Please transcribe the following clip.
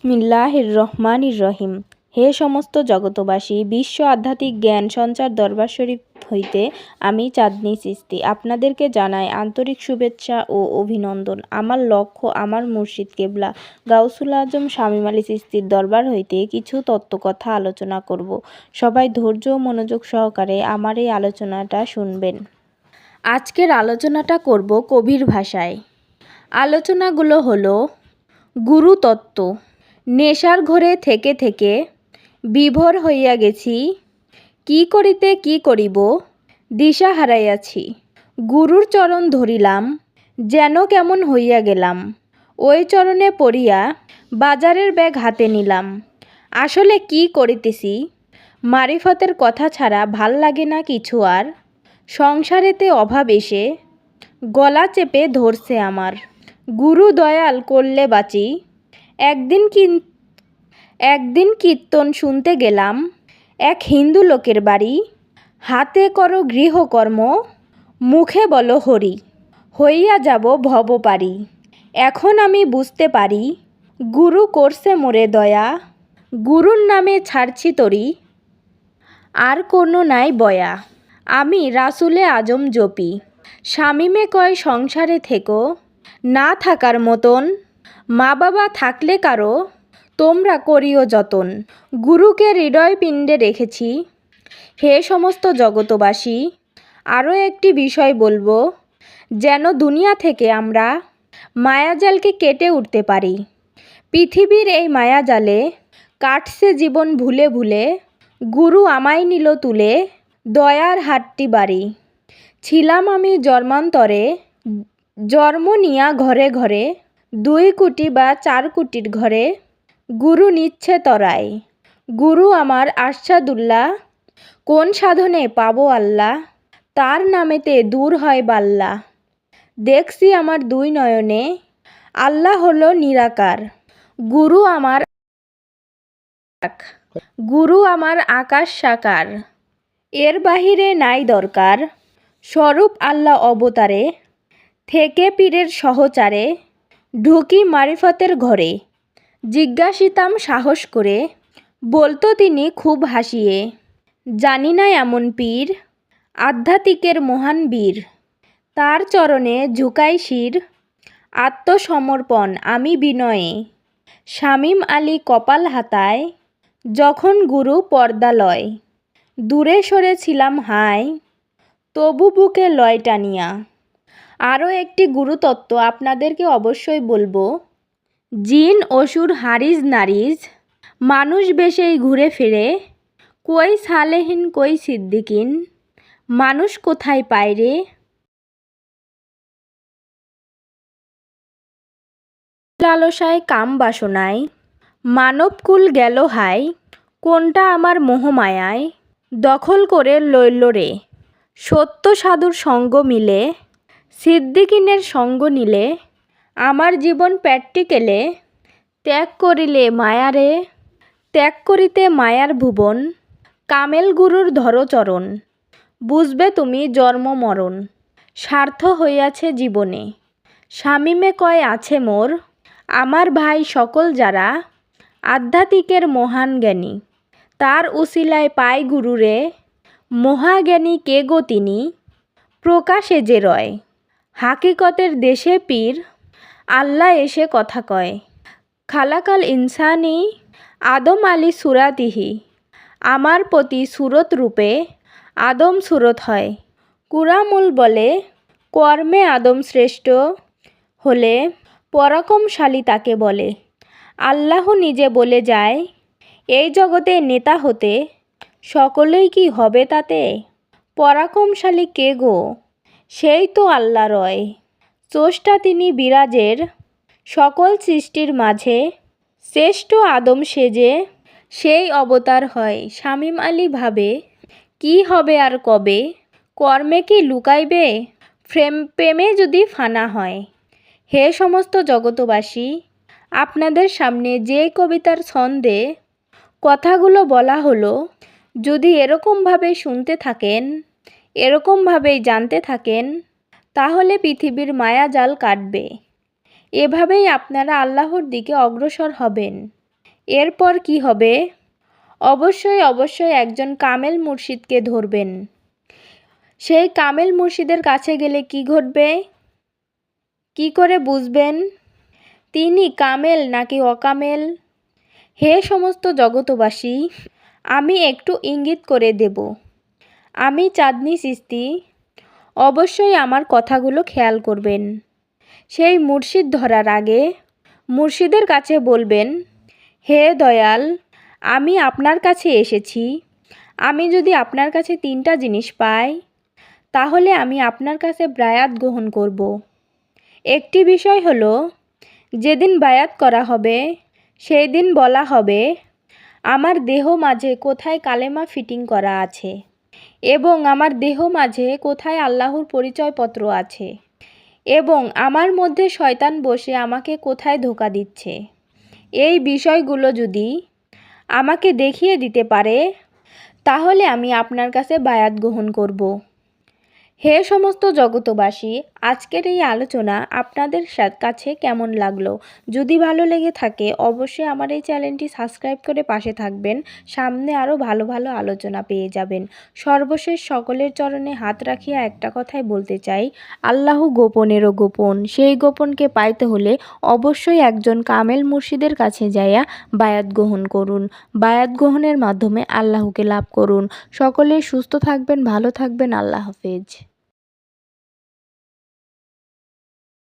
বিসমিল্লাহির রহমানির রহিম। হে সমস্ত জগতবাসী, বিশ্ব আধ্যাত্মিক জ্ঞান সঞ্চার দরবার শরীফ হইতে আমি চাঁদনী চিশতি আপনাদেরকে জানাই আন্তরিক শুভেচ্ছা ও অভিনন্দন। আমার লক্ষ্য আমার মুর্শিদ কেবলা গাউসুল আজম শামীম আলী চিশতির দরবার হইতে কিছু তত্ত্বকথা আলোচনা করব। সবাই ধৈর্য ও মনোযোগ সহকারে আমার এই আলোচনাটা শুনবেন। আজকের আলোচনাটা করব কবির ভাষায়। আলোচনাগুলো হলো গুরুতত্ত্ব। নেশার ঘরে থেকে থেকে বিভোর হইয়া গেছি, কি করিতে কি করিব দিশা হারাইয়াছি। গুরুর চরণ ধরিলাম, যেন কেমন হইয়া গেলাম। ওই চরণে পড়িয়া বাজারের ব্যাগ হাতে নিলাম। আসলে কি করিতেছি, মারিফতের কথা ছাড়া ভাল লাগে না কিছু আর। সংসারেতে অভাব এসে গলা চেপে ধরছে আমার। গুরু দয়াল করলে বাঁচি। একদিন কীর্তন শুনতে গেলাম এক হিন্দু লোকের বাড়ি। হাতে করো গৃহকর্ম, মুখে বলো হরি, হইয়া যাব ভবপারি। এখন আমি বুঝতে পারি, গুরু করছে মোরে দয়া। গুরুর নামে ছাড়ছি তরি, আর কোনো নাই বয়া। আমি রাসুলে আজম জপি। শামীমে কয় সংসারে থেকো, না থাকার মতন। মা বাবা থাকলে কারো, তোমরা করিও যতন। গুরুকে হৃদয়পিণ্ডে রেখেছি। হে সমস্ত জগতবাসী, আরও একটি বিষয় বলবো, যেন দুনিয়া থেকে আমরা মায়াজালকে কেটে উঠতে পারি। পৃথিবীর এই মায়াজালে কাটছে জীবন ভুলে ভুলে। গুরু আমায় নিল তুলে, দয়ার হাতটি বাড়ি। ছিলাম আমি জন্মান্তরে, জন্ম নিয়া ঘরে ঘরে। 2 কোটি বা 4 কোটির ঘরে, গুরু নিচ্ছে তরাই। গুরু আমার আরশাদুল্লাহ, কোন সাধনে পাবো আল্লাহ। তার নামেতে দূর হয় বাল্লা। দেখছি আমার 2 নয়নে, আল্লাহ হলো নিরাকার। গুরু আমার আকাশ সাকার। এর বাহিরে নাই দরকার, স্বরূপ আল্লাহ অবতারে। থেকে পীরের সহচারে, ঢুকি মারিফতের ঘরে। জিজ্ঞাসিতাম সাহস করে, বলতো তিনি খুব হাসিয়ে, জানি না এমন পীর, আধ্যাত্মিকের মহান বীর। তার চরণে ঝুঁকাই শির, আত্মসমর্পণ আমি বিনয়ে। শামীম আলী কপাল হাতায়, যখন গুরু পর্দা লয়। দূরে সরে ছিলাম হায়, তবু বুকে লয় টানিয়া। আরও একটি গুরুতত্ত্ব আপনাদেরকে অবশ্যই বলবো। জিন অসুর হারিজ নারিজ, মানুষ বেশেই ঘুরে ফিরে। কই সালেহিন কই সিদ্দিকিন, মানুষ কোথায় পায় রে। লালসায় কাম বাসনায়, মানবকুল গেল হায়। কোনটা আমার মোহমায়ায়, দখল করে লইল রে। সত্য সাধুর সঙ্গ মিলে, সিদ্দিকিনের সঙ্গ নিলে। আমার জীবন প্র্যাকটিক্যালে, ত্যাগ করিলে মায়ারে। ত্যাগ করিতে মায়ার ভুবন, কামেল গুরুর ধরো চরণ। বুঝবে তুমি জন্ম মরণ, স্বার্থ হইয়াছে জীবনে। শামীমে কয় আছে মোর, আমার ভাই সকল যারা। আধ্যাত্মিকের মহান জ্ঞানী, তার উসিলায় পায় গুরুরে। মহাজ্ঞানী কে গো তিনি, প্রকাশে যে রয়। হাকিকতের দেশে পীর, আল্লাহ এসে কথা কয়। খালাকাল ইনসানি, আদম আলী সুরাতিহি। আমার প্রতি সুরত রূপে, আদম সুরত হয়। কুরামুল বলে, কর্মে আদম শ্রেষ্ঠ হলে পরাক্রমশালী তাকে বলে। আল্লাহ নিজে বলে যায়, এই জগতে নেতা হতে সকলেই কি হবে তাতে। পরাক্রমশালী কে গো, সেই তো আল্লাহ রয়। স্রষ্টা তিনি বিরাজের সকল সৃষ্টির মাঝে। শ্রেষ্ঠ আদম সেজে সেই অবতার হয়। শামীম আলী ভাবে, কি হবে আর কবে, কর্মে কি লুকাইবে প্রেমে যদি ফানা হয়। হে সমস্ত জগতবাসী, আপনাদের সামনে যে কবিতার ছন্দে কথাগুলো বলা হলো, যদি এরকমভাবে শুনতে থাকেন, এরকমভাবেই জানতে থাকেন, তাহলে পৃথিবীর মায়াজাল কাটবে। এভাবেই আপনারা আল্লাহর দিকে অগ্রসর হবেন। এরপর কি হবে? অবশ্যই একজন কামেল মুর্শিদকে ধরবেন। সেই কামেল মুর্শিদের কাছে গেলে কি ঘটবে? কি করে বুঝবেন তিনি কামেল নাকি অকামেল? হে সমস্ত জগতবাসী, আমি একটু ইঙ্গিত করে দেব। আমি চাঁদনি চিশতি, অবশ্যই আমার কথাগুলো খেয়াল করবেন। সেই মুর্শিদ ধরার আগে মুর্শিদের কাছে বলবেন, হে দয়াল, আমি আপনার কাছে এসেছি। আমি যদি আপনার কাছে 3টা জিনিস পাই, তাহলে আমি আপনার কাছে বায়াত গ্রহণ করব। একটি বিষয় হলো, যেদিন বায়াত করা হবে সেই দিন বলা হবে আমার দেহ মাঝে কোথায় কালেমা ফিটিং করা আছে এবং আমার দেহ মাঝে কোথায় আল্লাহর পরিচয়পত্র আছে এবং আমার মধ্যে শয়তান বসে আমাকে কোথায় ধোঁকা দিচ্ছে। এই বিষয়গুলো যদি আমাকে দেখিয়ে দিতে পারে, তাহলে আমি আপনার কাছে বায়াত গ্রহণ করব। হে সমস্ত জগতবাসী, আজকের এই আলোচনা আপনাদের কাছে কেমন লাগলো? যদি ভালো লেগে থাকে অবশ্যই আমার এই চ্যানেলটি সাবস্ক্রাইব করে পাশে থাকবেন। সামনে আরও ভালো ভালো আলোচনা পেয়ে যাবেন। সর্বশেষ সকলের চরণে হাত রাখিয়া একটা কথাই বলতে চাই, আল্লাহ গোপনেরও গোপন। সেই গোপনকে পাইতে হলে অবশ্যই একজন কামেল মুর্শিদের কাছে যাইয়া বায়াত গ্রহণ করুন। বায়াত গ্রহণের মাধ্যমে আল্লাহকে লাভ করুন। সকলে সুস্থ থাকবেন, ভালো থাকবেন। আল্লাহ হাফেজ।